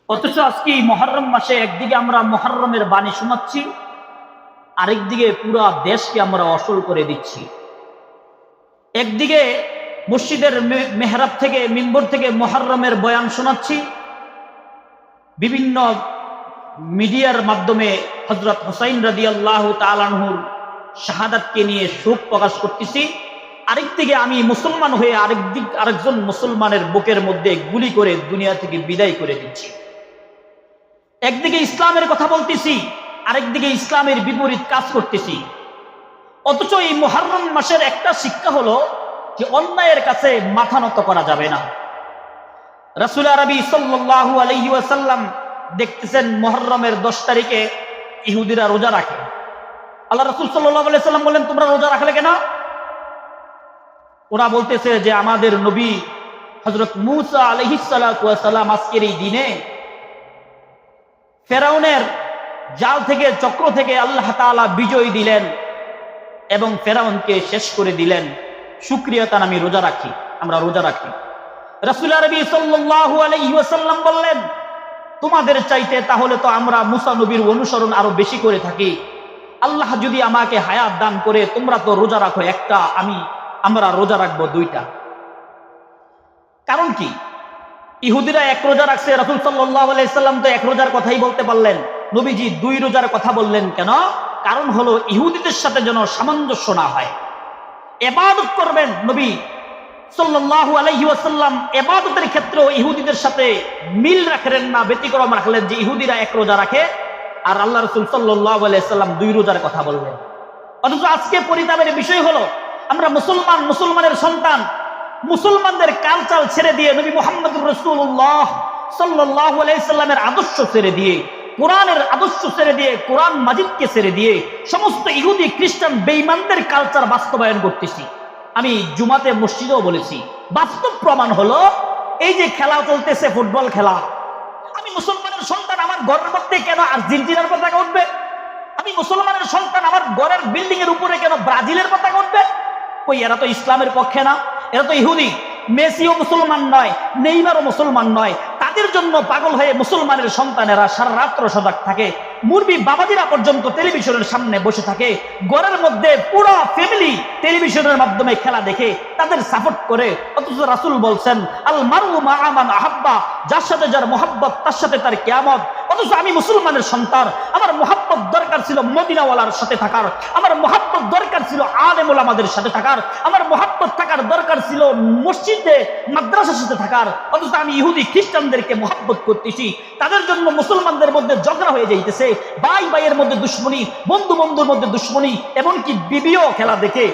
অথচ আজকে এই মহরম মাসে একদিকে আমরা মহরমের বাণী শোনাচ্ছি, আরেকদিকে পুরা দেশকে আমরা অসল করে দিচ্ছি। একদিকে মসজিদের মেহরাব থেকে, মিম্বর থেকে মহরমের বয়ান শোনাচ্ছি, বিভিন্ন মিডিয়ার মাধ্যমে হযরত হুসাইন রাদিয়াল্লাহু তাআলা আনহুর শাহাদাতকে নিয়ে শোক প্রকাশ করতেছি। আরেকদিকে আমি মুসলমান হয়ে আরেকজন মুসলমানের বুকের মধ্যে গুলি করে দুনিয়া থেকে বিদায় করে দিচ্ছি। একদিকে ইসলামের কথা বলতেছি, আরেকদিকে ইসলামের বিপরীত কাজ করতেছি। অথচ এই মুহররম মাসের একটা শিক্ষা হলো যে অন্যায়ের কাছে মাথা নত করা যাবে না। রাসূল আরবি সাল্লাল্লাহু আলাইহি ওয়াসাল্লাম দেখতেছেন মুহররমের 10 তারিখে ইহুদিরা রোজা রাখে। আল্লাহ রাসূল সাল্লাল্লাহু আলাইহি ওয়াসাল্লাম বললেন, তোমরা রোজা রাখলে কেন? ওরা বলতেছে যে আমাদের নবী হযরত মূসা আলাইহিস সালাতু ওয়াস সালাম আজকের এই দিনে ফেরাউনের জাল থেকে, চক্র থেকে আল্লাহ তাআলা বিজয় দিলেন এবং ফেরাউনকে শেষ করে দিলেন। শুকরিয়াতান আমি রোজা রাখি, আমরা রোজা রাখি। রাসূল আরবি সাল্লাল্লাহু আলাইহি ওয়াসাল্লাম বললেন, তোমাদের চাইতে তাহলে তো আমরা মূসা নবীর অনুসরণ আরো বেশি করে থাকি। আল্লাহ যদি আমাকে হায়াত দান করে, তোমরা তো রোজা রাখো একটা, আমরা রোজা রাখবো 2টা। কারণ কি? ইহুদিরা 1 রোজা রাখছে, রাসূল সাল্লাল্লাহু আলাইহি সাল্লাম তো 1 রোজার কথাই বলতে পারলেন, নবীজি 2 রোজার কথা বললেন কেন? কারণ হলো ইহুদিদের সাথে যেন সামঞ্জস্য না হয়। ইবাদত করবেন নবী সাল্লাল্লাহু আলাইহি ওয়াসাল্লাম, ইবাদতের ক্ষেত্রেও ইহুদিদের সাথে মিল রাখলেন না, ব্যতিক্রম রাখলেন যে ইহুদিরা 1 রোজা রাখে আর আল্লাহ রাসূল সাল্লাল্লাহু আলাইহি সাল্লাম 2 রোজার কথা বলবেন। অথচ আজকে পরিতাপের বিষয় হলো আমরা মুসলমান, মুসলমানের সন্তান, মুসলমানদের কালচার ছেড়ে দিয়ে নবী মুহাম্মদুর রাসূলুল্লাহ সাল্লাল্লাহু আলাইহি সাল্লামের আদর্শ ছেড়ে দিয়ে, কোরআনের আদর্শ ছেড়ে দিয়ে, কোরআন মাজিদকে ছেড়ে দিয়ে সমস্ত ইহুদি খ্রিস্টান বেঈমানদের কালচার বাস্তবায়ন করতেছি। আমি জুমাতে মসজিদেও বলেছি, বাস্তব প্রমাণ হলো এই যে খেলা চলতেছে, ফুটবল খেলা, আমি মুসলমানের সন্তান, আমার ঘরের মধ্যে কেন আর্জেন্টিনার পতাকা উঠবে? আমি মুসলমানের সন্তান, আমার ঘরের বিল্ডিং এর উপরে কেন ব্রাজিলের পতাকা উঠবে? কই, এরা তো ইসলামের পক্ষে না, এরা তো ইহুদি। মেসিও মুসলমান নয়, নেইমারও মুসলমান নয়। তাদের জন্য পাগল হয়ে মুসলমানের সন্তানেরা সারা রাত্র সজাগ থাকে, মুরবি বাবাজিরা পর্যন্ত টেলিভিশনের সামনে বসে থাকে, ঘরের মধ্যে পুরো ফ্যামিলি টেলিভিশনের মাধ্যমে খেলা দেখে, তাদের সাপোর্ট করে। অথচ রাসূল বলছেন, আল মারউ মা মান আহাব্বা, যার সাথে যার মোহাব্বত তার সাথে তার কিয়ামত। অথচ আমি মুসলমানের সন্তান, আমার মোহাব্বত দরকার ছিল মদিনাওয়ালার সাথে থাকার, আমার মোহাব্বত দরকার ছিল আলেম ওলামাদের সাথে থাকার, আমার মোহাব্বত থাকার দরকার ছিল মসজিদে মাদ্রাসার সাথে থাকার। অথচ আমি ইহুদি খ্রিস্টানদেরকে মোহাব্বত করতেছি, তাদের জন্য মুসলমানদের মধ্যে ঝগড়া হয়ে যাইতেছে, ভাই ভাইয়ের মধ্যে দুশ্মনী, বন্ধু বন্ধুর মধ্যে দুশ্মনী, এমনকি বিবিও খেলা দেখে,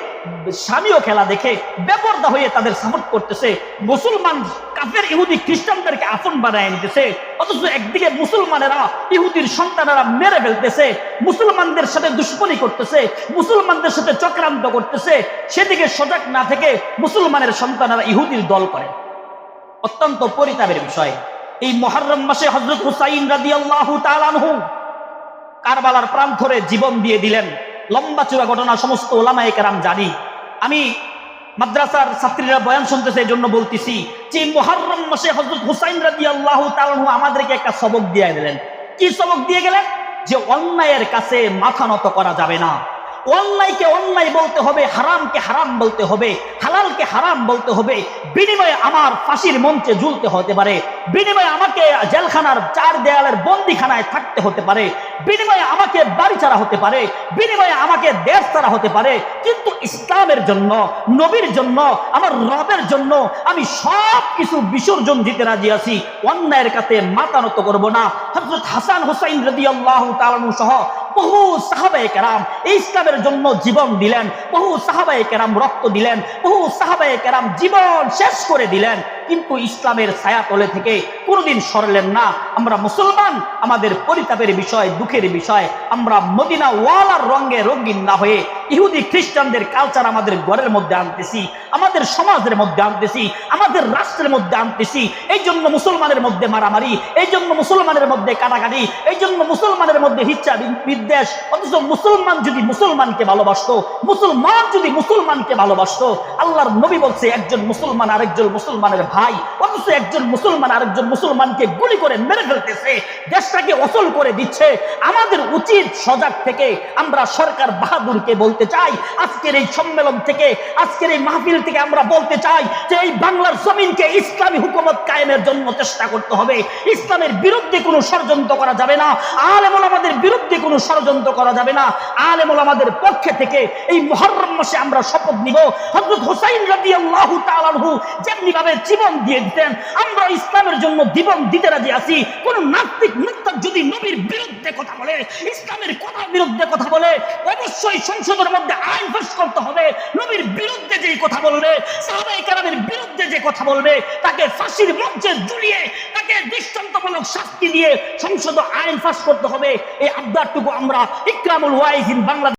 স্বামীও খেলা দেখে বেপরদা হয়ে তাদের সাপোর্ট করতেছে। মুসলমান কাফের ইহুদি খ্রিস্টানদেরকে আপন বানায় নিতেছে। অথচ একদিকে মুসলমানেরা ইহুদির সন্তানেরা মেরে ফেলতেছে, মুসলমানদের সাথে দুশ্মনী করতেছে, মুসলমানদের সাথে চক্রান্ত করতেছে, সেদিকে সজাগ না থেকে মুসলমানের সন্তানেরা ইহুদির দল করে। অত্যন্ত পরিতাপের বিষয়। এই মুহররম মাসে হযরত হুসাইন রাদিয়াল্লাহু তাআলা আনহু কারবালার প্রান্তরে জীবন দিয়ে দিলেন। লম্বা চূড়া ঘটনা, সমস্ত ওলামায়ে কেরাম জানি। আমি মাদ্রাসার ছাত্রীরা বয়ান শুনতেছে, এই জন্য বলতেছি যে মুহররম মাসে হযরত হুসাইন রাদিয়াল্লাহু তাআলা আনহু আমাদেরকে একটা সবক দিয়ে দিলেন। কি সবক দিয়ে গেলেন? যে অন্যায়ের কাছে মাথা নত করা যাবে না। অন্যায়কে অন্যায় বলতে হবে, হারামকে হারাম বলতে হবে, হালালকে হারাম বলতে হবে। বিনিময়ে আমার ফাঁসির মঞ্চে ঝুলতে হতে পারে, বিনিময়ে আমাকে জেলখানার 4 দেয়ালের বন্দিখানায় থাকতে হতে পারে, বিনিময়ে আমাকে বাড়ি ছাড়া হতে পারে, বিনিময়ে আমাকে দেশ ছাড়া হতে পারে, কিন্তু ইসলামের জন্য, নবীর জন্য, আমার রবের জন্য আমি সব কিছু বিসর্জন দিতে রাজি আছি। অন্যায়ের কাছে মাথা নত করব না। হযরত হাসান হুসাইন রাদিয়াল্লাহু তাআলা সহ বহু সাহাবায়ে কেরাম এই ইসলামের জন্য জীবন দিলেন, বহু সাহাবায়ে কেরাম রক্ত দিলেন, বহু সাহাবায়ে কেরাম জীবন শেষ করে দিলেন, কিন্তু ইসলামের ছায়াতলে থেকে কোনোদিন সরলেন না। আমরা মুসলমান, আমাদের পরিতাপের বিষয়, দুঃখের বিষয়, আমরা মদিনা ওয়ালার রঙে রঙিন না হয়ে ইহুদি খ্রিস্টানদের কালচার আমাদের ঘরের মধ্যে আনতেছি, আমাদের সমাজের মধ্যে আনতেছি, আমাদের রাষ্ট্রের মধ্যে আনতেছি। এই জন্য মুসলমানের মধ্যে মারামারি, এই জন্য মুসলমানের মধ্যে কাটাকাটি, এই জন্য মুসলমানের মধ্যে হিচ্ছা বিদ্বেষ। অথচ মুসলমান যদি মুসলমানকে ভালোবাসতো, মুসলমান যদি মুসলমানকে ভালোবাসতো, আল্লাহর নবী বলছে একজন মুসলমান আরেকজন মুসলমানের ভাই ভাই, অথচ একজন মুসলমান আরেকজন মুসলমানকে গুলি করে মেরে ফেলতেছে, দেশটাকে অচল করে দিচ্ছে। আমাদের উচিত সজাগ থেকে আমরা সরকার বাহাদুরকে বলতে চাই, আজকের এই সম্মেলন থেকে, আজকের এই মাহফিল থেকে আমরা বলতে চাই যে এই বাংলার জমিনকে ইসলামী হুকুমত কায়েমের জন্য চেষ্টা করতে হবে। ইসলামের বিরুদ্ধে কোনো ষড়যন্ত্র করা যাবে না, আলেম ওলামাদের বিরুদ্ধে কোনো ষড়যন্ত্র করা যাবে না। আলেম ওলামাদের পক্ষে থেকে এই মুহররম মাসে আমরা শপথ নিব, হযরত হুসাইন রাদিয়াল্লাহু তাআলা আনহু যেমনি ভাবে জীবন দিয়ে দিতেন, আমরা ইসলামের জন্য জীবন দিতে রাজি আছি। কোন নাস্তিক মুরতাদ যদি নবীর বিরুদ্ধে কথা বলে, ইসলামের কথার বিরুদ্ধে কথা বলে, অবশ্যই সংসদের মধ্যে আইন পাস করতে হবে। নবীর বিরুদ্ধে যে কথা বলবে, সাহাবায়ে কেরামের বিরুদ্ধে যে কথা বলবে, তাকে ফাঁসির মঞ্চে ঝুলিয়ে তাকে দৃষ্টান্তমূলক শাস্তি দিয়ে সংসদ আইন পাস করতে হবে। এই আবদারটুকু আমরা ইকরামুল ওয়াইজিন বাংলাদেশ